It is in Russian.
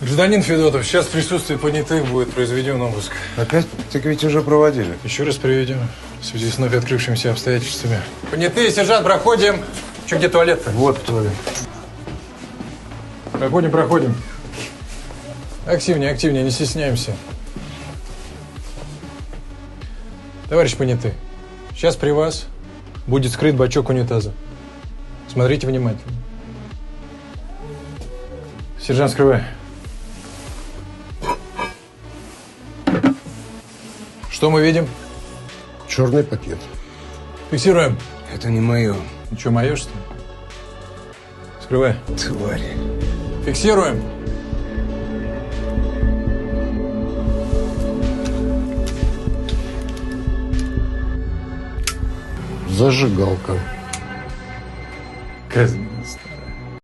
Гражданин Федотов, сейчас в присутствии понятых будет произведен обыск. Опять? Так ведь уже проводили. Еще раз проведем, в связи с вновь открывшимися обстоятельствами. Понятые, сержант, проходим. Че, где туалет-то? Вот туалет. Проходим. Активнее, не стесняемся. Товарищ понятый, сейчас при вас будет скрыт бачок унитаза. Смотрите внимательно. Сержант, скрывай. Что мы видим? Черный пакет. Фиксируем. Это не мое. Ну что, мое, что ли? Скрывай. Твари. Фиксируем. Зажигалка. Казанство.